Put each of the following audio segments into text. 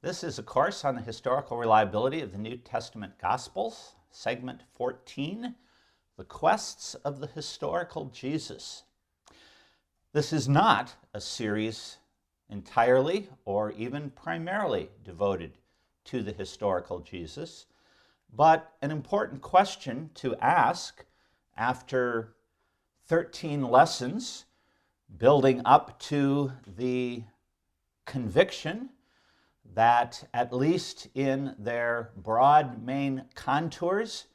This is a course on the historical reliability of the New Testament Gospels, segment 14, The Quests of the Historical Jesus. This is not a series entirely or even primarily devoted to the historical Jesus, but an important question to ask after 13 lessons building up to the conviction that, at least in their broad main contours,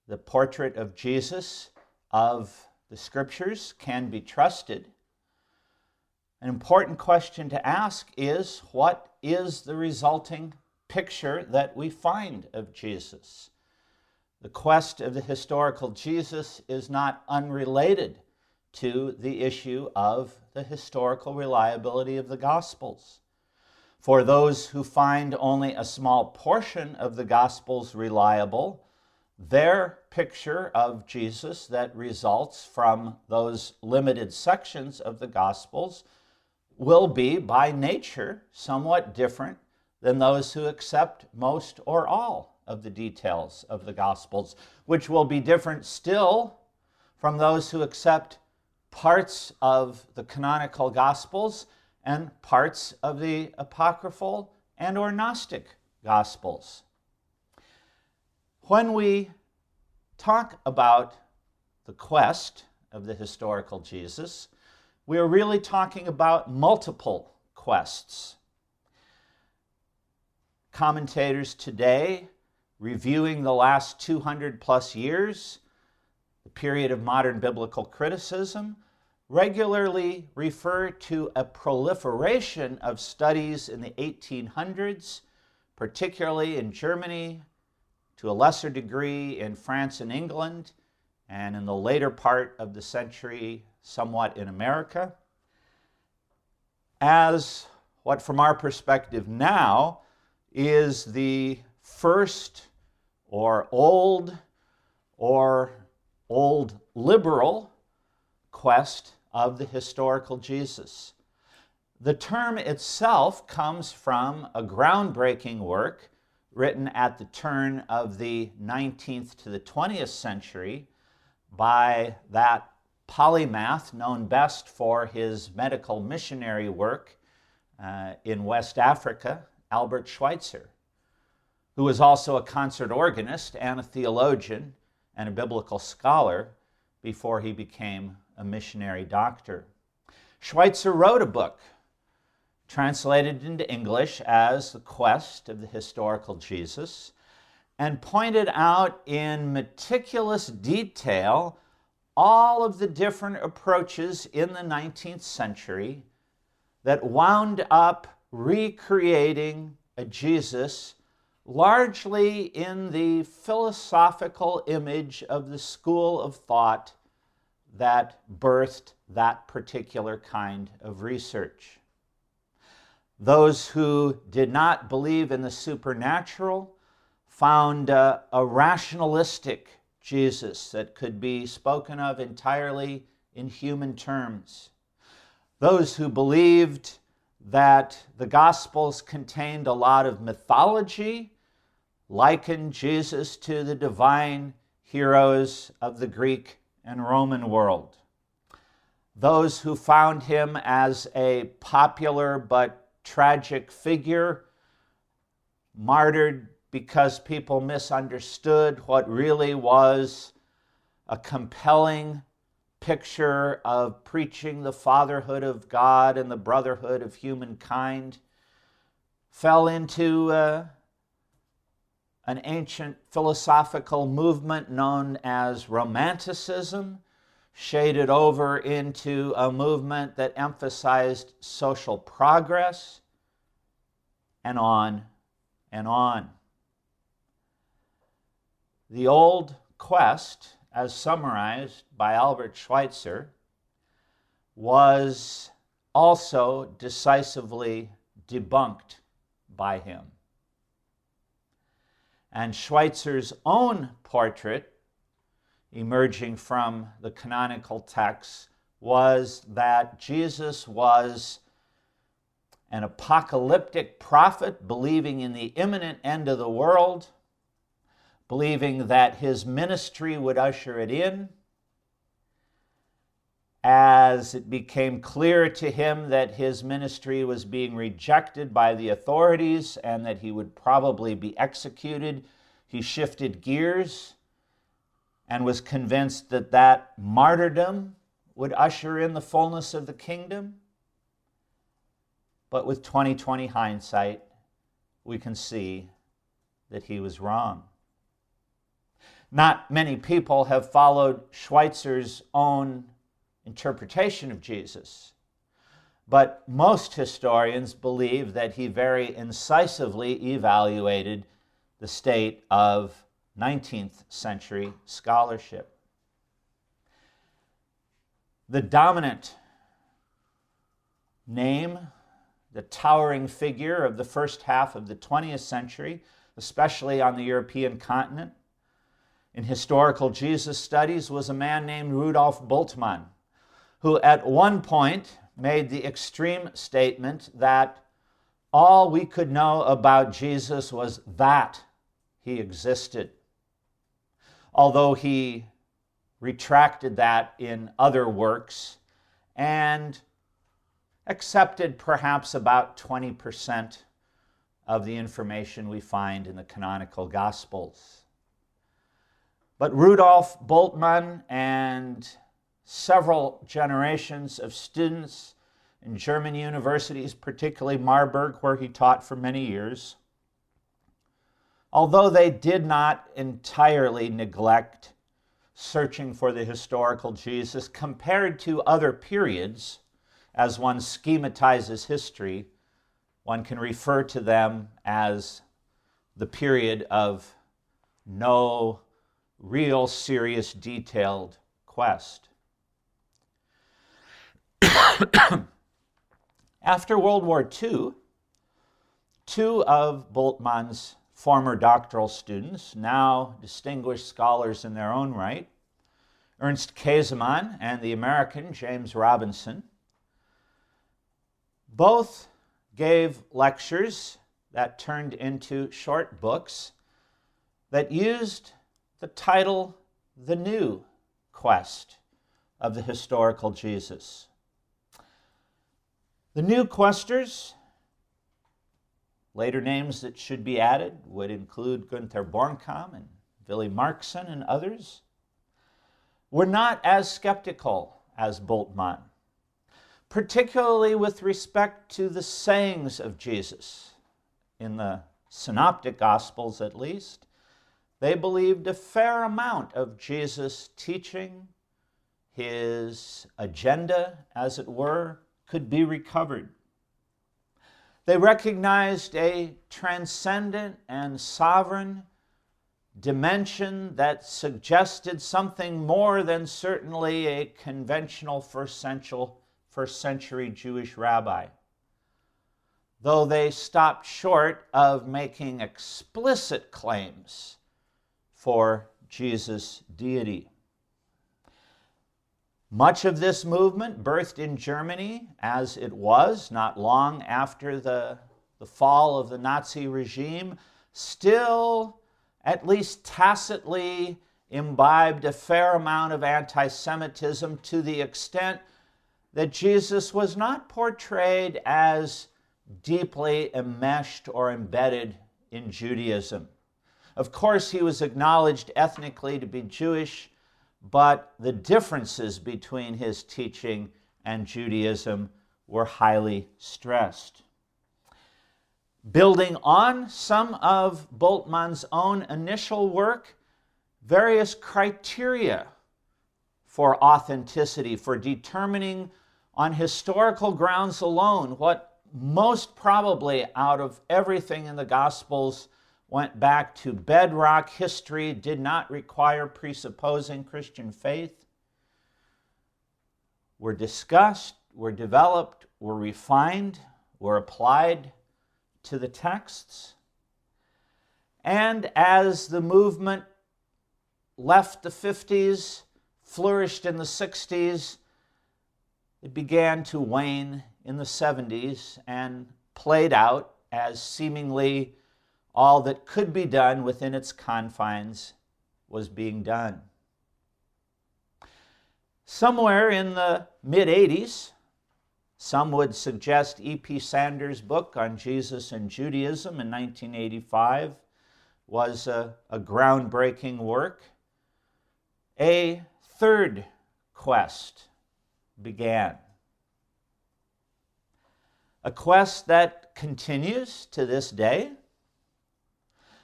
the portrait of Jesus of the Scriptures can be trusted. An important question to ask is, what is the resulting picture that we find of Jesus? The quest of the historical Jesus is not unrelated to the issue of the historical reliability of the Gospels. For those who find only a small portion of the Gospels reliable, their picture of Jesus that results from those limited sections of the Gospels will be, by nature, somewhat different than those who accept most or all of the details of the Gospels, which will be different still from those who accept parts of the canonical Gospels and parts of the apocryphal and or Gnostic Gospels. When we talk about the quest of the historical Jesus, we are really talking about multiple quests. Commentators today, reviewing the last 200 plus years, the period of modern biblical criticism, regularly refer to a proliferation of studies in the 1800s, particularly in Germany, to a lesser degree in France and England, and in the later part of the century, somewhat in America, as what from our perspective now is the first or old liberal quest of the historical Jesus. The term itself comes from a groundbreaking work written at the turn of the 19th to the 20th century by that polymath known best for his medical missionary work in West Africa, Albert Schweitzer, who was also a concert organist and a theologian and a biblical scholar before he became a missionary doctor. Schweitzer wrote a book translated into English as The Quest of the Historical Jesus, and pointed out in meticulous detail all of the different approaches in the 19th century that wound up recreating a Jesus largely in the philosophical image of the school of thought that birthed that particular kind of research. Those who did not believe in the supernatural found a rationalistic Jesus that could be spoken of entirely in human terms. Those who believed that the Gospels contained a lot of mythology likened Jesus to the divine heroes of the Greek and Roman world. Those who found him as a popular but tragic figure, martyred because people misunderstood what really was a compelling picture of preaching the fatherhood of God and the brotherhood of humankind, fell into an ancient philosophical movement known as Romanticism, shaded over into a movement that emphasized social progress, and on and on. The old quest, as summarized by Albert Schweitzer, was also decisively debunked by him. And Schweitzer's own portrait, emerging from the canonical texts, was that Jesus was an apocalyptic prophet believing in the imminent end of the world, believing that his ministry would usher it in. As it became clear to him that his ministry was being rejected by the authorities and that he would probably be executed, he shifted gears and was convinced that that martyrdom would usher in the fullness of the kingdom. But with 20/20 hindsight, we can see that he was wrong. Not many people have followed Schweitzer's own interpretation of Jesus, but most historians believe that he very incisively evaluated the state of 19th century scholarship. The dominant name, the towering figure of the first half of the 20th century, especially on the European continent, in historical Jesus studies, was a man named Rudolf Bultmann, who at one point made the extreme statement that all we could know about Jesus was that he existed. Although he retracted that in other works and accepted perhaps about 20% of the information we find in the canonical Gospels. But Rudolf Bultmann and several generations of students in German universities, particularly Marburg, where he taught for many years, although they did not entirely neglect searching for the historical Jesus compared to other periods, as one schematizes history, one can refer to them as the period of no real serious detailed quest. After World War II, two of Bultmann's former doctoral students, now distinguished scholars in their own right, Ernst Käsemann and the American James Robinson, both gave lectures that turned into short books that used the title, The New Quest of the Historical Jesus. The new questers, later names that should be added, would include Günther Bornkamm and Willy Marxsen and others, were not as skeptical as Bultmann, particularly with respect to the sayings of Jesus. In the Synoptic Gospels, at least, they believed a fair amount of Jesus' teaching, his agenda, as it were, could be recovered. They recognized a transcendent and sovereign dimension that suggested something more than certainly a conventional first century Jewish rabbi, though they stopped short of making explicit claims for Jesus' deity. Much of this movement, birthed in Germany as it was not long after the fall of the Nazi regime, still, at least tacitly, imbibed a fair amount of anti-Semitism to the extent that Jesus was not portrayed as deeply enmeshed or embedded in Judaism. Of course, he was acknowledged ethnically to be Jewish, but the differences between his teaching and Judaism were highly stressed. Building on some of Bultmann's own initial work, various criteria for authenticity, for determining on historical grounds alone what most probably out of everything in the Gospels went back to bedrock history, did not require presupposing Christian faith, were discussed, were developed, were refined, were applied to the texts. And as the movement left the 50s, flourished in the 60s, it began to wane in the 70s, and played out as seemingly all that could be done within its confines was being done. Somewhere in the mid-'80s, some would suggest E.P. Sanders' book on Jesus and Judaism in 1985 was a groundbreaking work. A third quest began. A quest that continues to this day,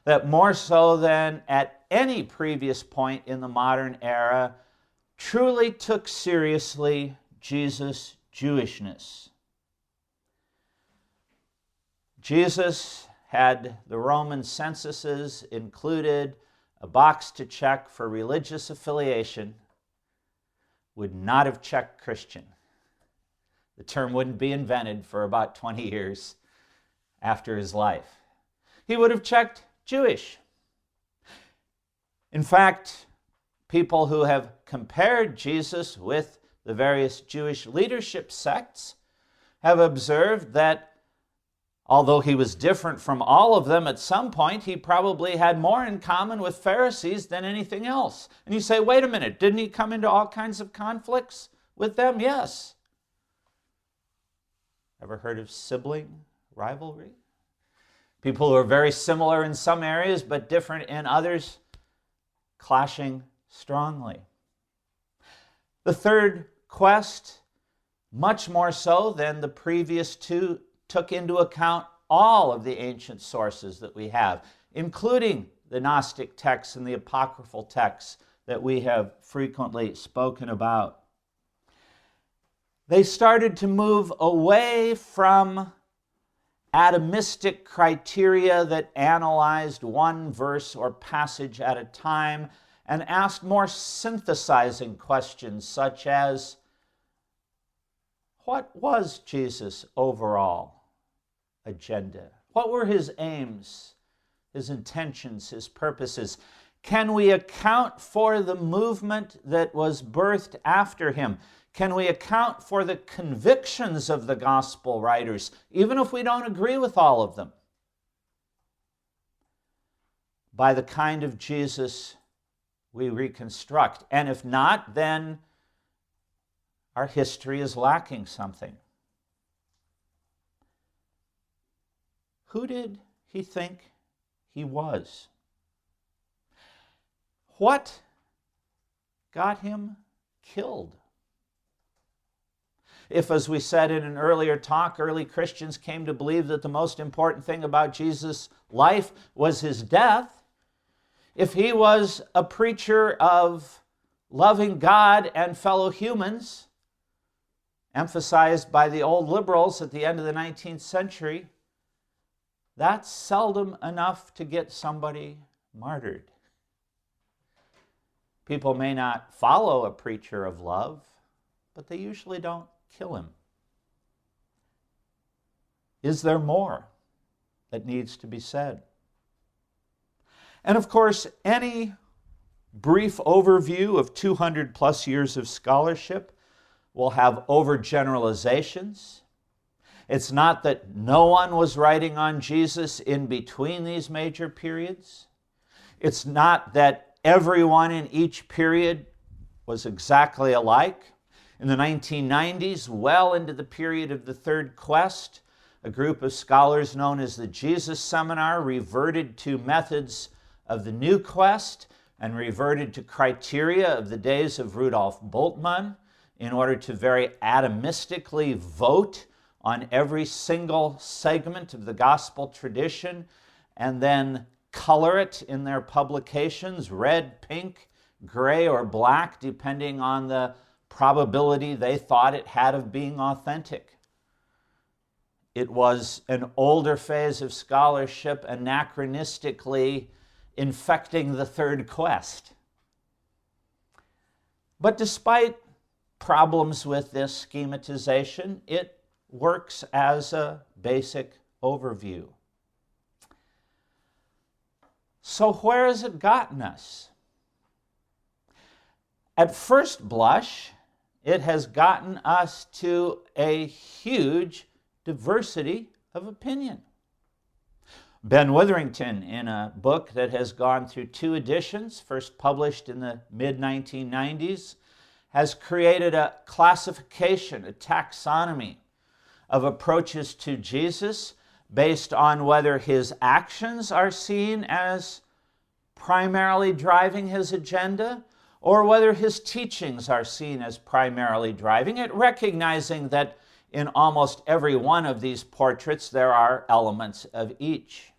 that more so than at any previous point in the modern era truly took seriously Jesus' Jewishness. Jesus had the Roman censuses included a box to check for religious affiliation, would not have checked Christian. The term wouldn't be invented for about 20 years after his life. He would have checked Jewish. In fact, people who have compared Jesus with the various Jewish leadership sects have observed that although he was different from all of them at some point, he probably had more in common with Pharisees than anything else. And you say, wait a minute, didn't he come into all kinds of conflicts with them? Yes. Ever heard of sibling rivalry? People who are very similar in some areas but different in others, clashing strongly. The third quest, much more so than the previous two, took into account all of the ancient sources that we have, including the Gnostic texts and the apocryphal texts that we have frequently spoken about. They started to move away from atomistic criteria that analyzed one verse or passage at a time and asked more synthesizing questions such as, what was Jesus' overall agenda? What were his aims, his intentions, his purposes? Can we account for the movement that was birthed after him? Can we account for the convictions of the gospel writers, even if we don't agree with all of them? By the kind of Jesus we reconstruct. And if not, then our history is lacking something. Who did he think he was? What got him killed? If, as we said in an earlier talk, early Christians came to believe that the most important thing about Jesus' life was his death, if he was a preacher of loving God and fellow humans, emphasized by the old liberals at the end of the 19th century, that's seldom enough to get somebody martyred. People may not follow a preacher of love, but they usually don't kill him. Is there more that needs to be said? And of course, any brief overview of 200 plus years of scholarship will have overgeneralizations. It's not that no one was writing on Jesus in between these major periods. It's not that everyone in each period was exactly alike. In the 1990s, well into the period of the Third Quest, a group of scholars known as the Jesus Seminar reverted to methods of the New Quest and reverted to criteria of the days of Rudolf Bultmann in order to very atomistically vote on every single segment of the gospel tradition and then color it in their publications, red, pink, gray, or black, depending on the probability they thought it had of being authentic. It was an older phase of scholarship, anachronistically infecting the Third Quest. But despite problems with this schematization, it works as a basic overview. So where has it gotten us? At first blush, it has gotten us to a huge diversity of opinion. Ben Witherington, in a book that has gone through 2 editions, first published in the mid-1990s, has created a classification, a taxonomy of approaches to Jesus based on whether his actions are seen as primarily driving his agenda or whether his teachings are seen as primarily driving it, recognizing that in almost every one of these portraits there are elements of each.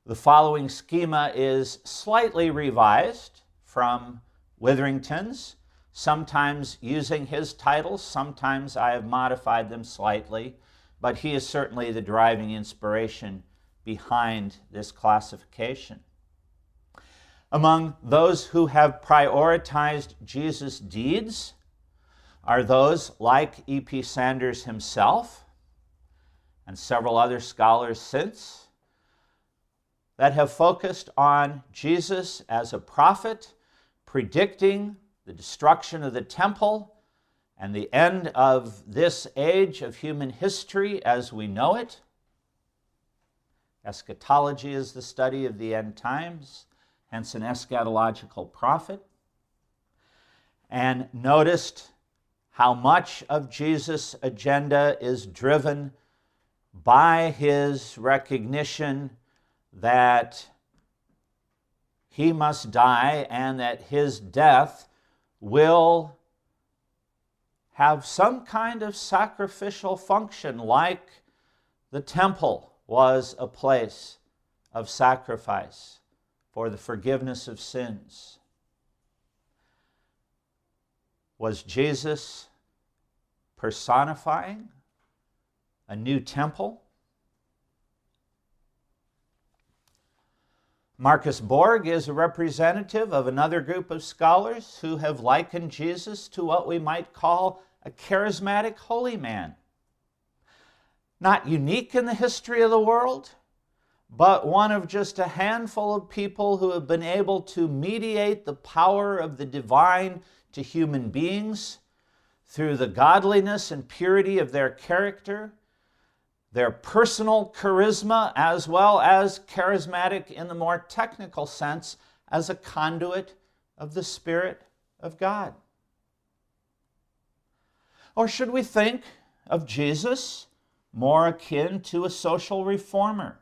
The following schema is slightly revised from Witherington's, sometimes using his titles, sometimes I have modified them slightly, but he is certainly the driving inspiration behind this classification. Among those who have prioritized Jesus' deeds are those like E.P. Sanders himself and several other scholars since that have focused on Jesus as a prophet, predicting the destruction of the temple and the end of this age of human history as we know it. Eschatology is the study of the end times, hence an eschatological prophet. And noticed how much of Jesus' agenda is driven by his recognition that he must die and that his death will have some kind of sacrificial function, like the temple was a place of sacrifice for the forgiveness of sins. Was Jesus personifying a new temple? Marcus Borg is a representative of another group of scholars who have likened Jesus to what we might call a charismatic holy man. Not unique in the history of the world, but one of just a handful of people who have been able to mediate the power of the divine to human beings through the godliness and purity of their character, their personal charisma, as well as charismatic in the more technical sense as a conduit of the Spirit of God. Or should we think of Jesus more akin to a social reformer?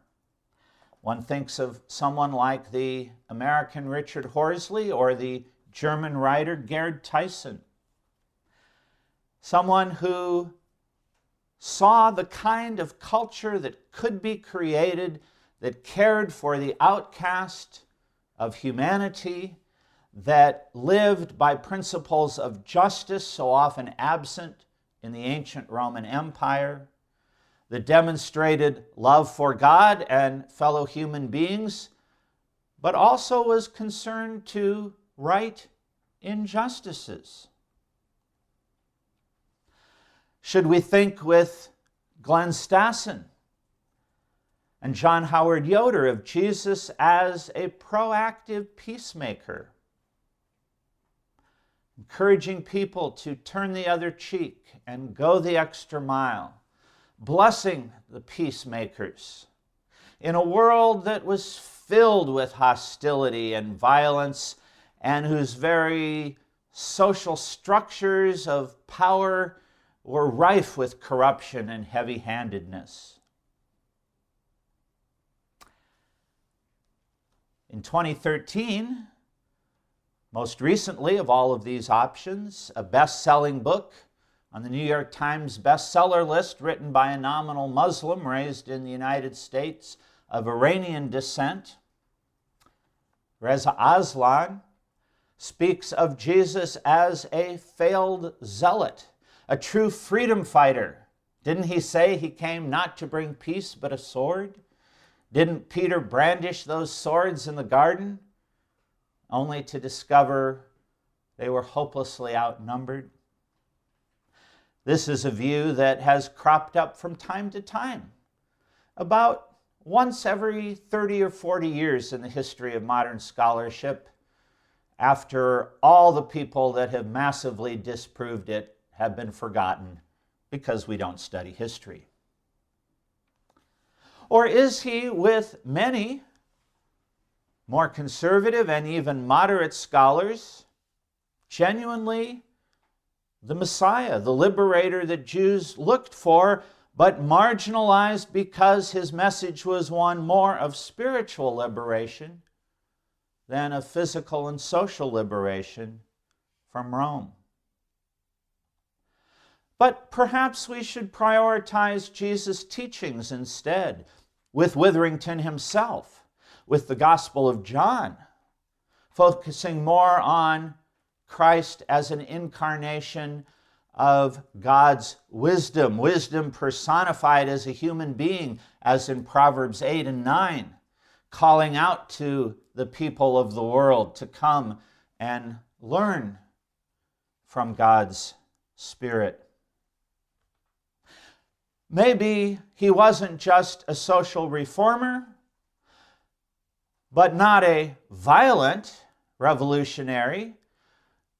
One thinks of someone like the American Richard Horsley or the German writer Gerd Tyson. Someone who saw the kind of culture that could be created that cared for the outcast of humanity, that lived by principles of justice so often absent in the ancient Roman Empire, that demonstrated love for God and fellow human beings, but also was concerned to right injustices. Should we think with Glenn Stassen and John Howard Yoder of Jesus as a proactive peacemaker, encouraging people to turn the other cheek and go the extra mile, blessing the peacemakers in a world that was filled with hostility and violence and whose very social structures of power were rife with corruption and heavy-handedness. In 2013, most recently of all of these options, a best-selling book on the New York Times bestseller list written by a nominal Muslim raised in the United States of Iranian descent, Reza Aslan, speaks of Jesus as a failed zealot, a true freedom fighter. Didn't he say he came not to bring peace but a sword? Didn't Peter brandish those swords in the garden only to discover they were hopelessly outnumbered? This is a view that has cropped up from time to time, about once every 30 or 40 years in the history of modern scholarship, after all the people that have massively disproved it have been forgotten because we don't study history. Or is he, with many more conservative and even moderate scholars, genuinely the Messiah, the liberator that Jews looked for, but marginalized because his message was one more of spiritual liberation than of physical and social liberation from Rome? But perhaps we should prioritize Jesus' teachings instead, with Witherington himself, with the Gospel of John, focusing more on Christ as an incarnation of God's wisdom, wisdom personified as a human being, as in Proverbs 8 and 9, calling out to the people of the world to come and learn from God's Spirit. Maybe he wasn't just a social reformer, but not a violent revolutionary,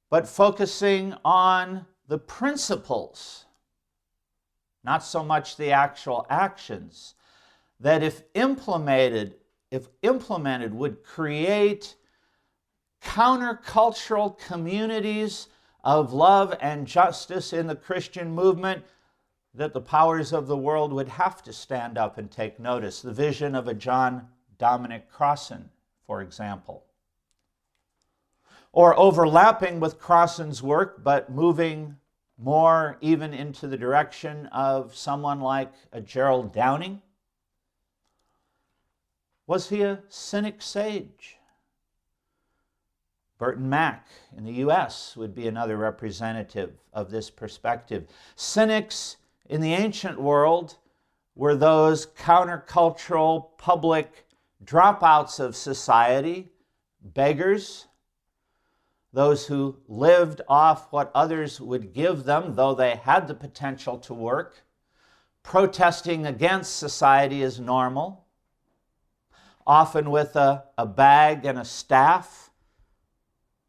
but focusing on the principles, not so much the actual actions, that if implemented would create countercultural communities of love and justice in the Christian movement, that the powers of the world would have to stand up and take notice. The vision of a John Dominic Crossan, for example. Or overlapping with Crossan's work, but moving more even into the direction of someone like a Gerald Downing. Was he a cynic sage? Burton Mack in the U.S. would be another representative of this perspective. Cynics in the ancient world were those countercultural public dropouts of society, beggars, those who lived off what others would give them, though they had the potential to work, protesting against society as normal, often with a bag and a staff,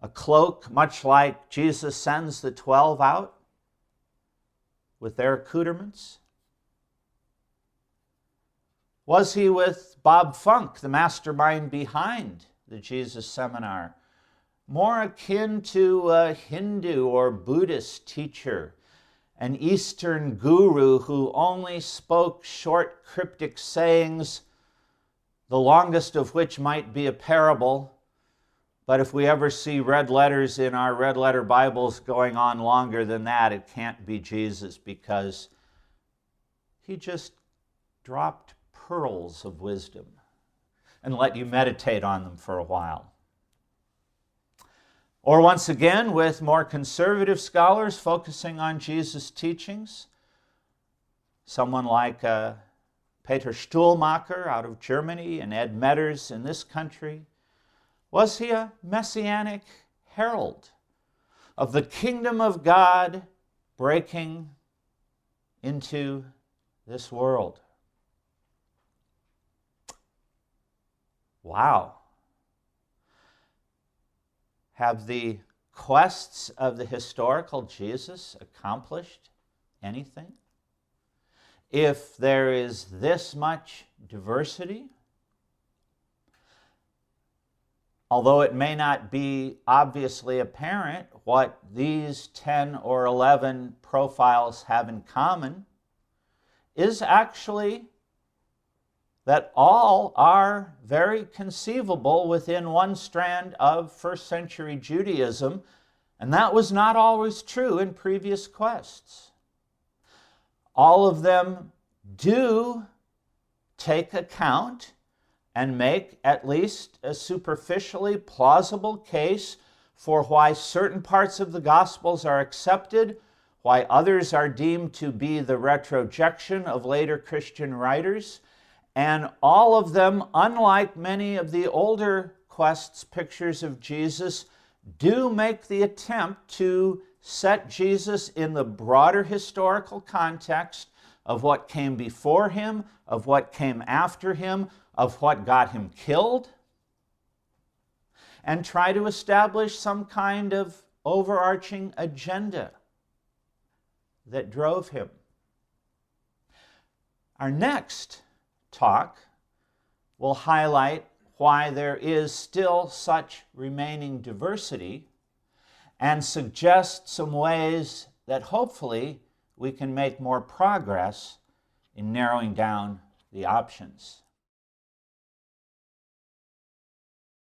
a cloak, much like Jesus sends the 12 out with their accoutrements. Was he with Bob Funk, the mastermind behind the Jesus Seminar, more akin to a Hindu or Buddhist teacher, an Eastern guru who only spoke short, cryptic sayings, the longest of which might be a parable? But if we ever see red letters in our red letter Bibles going on longer than that, it can't be Jesus, because he just dropped pearls of wisdom and let you meditate on them for a while. Or once again, with more conservative scholars focusing on Jesus' teachings, someone like Peter Stuhlmacher out of Germany and Ed Metters in this country. Was he a messianic herald of the kingdom of God breaking into this world? Wow. Have the quests of the historical Jesus accomplished anything? If there is this much diversity, although it may not be obviously apparent what these 10 or 11 profiles have in common, is actually that all are very conceivable within one strand of first century Judaism, and that was not always true in previous quests. All of them do take account and make at least a superficially plausible case for why certain parts of the Gospels are accepted, why others are deemed to be the retrojection of later Christian writers, and all of them, unlike many of the older quests pictures of Jesus, do make the attempt to set Jesus in the broader historical context of what came before him, of what came after him, of what got him killed, and try to establish some kind of overarching agenda that drove him. Our next talk will highlight why there is still such remaining diversity and suggest some ways that hopefully we can make more progress in narrowing down the options.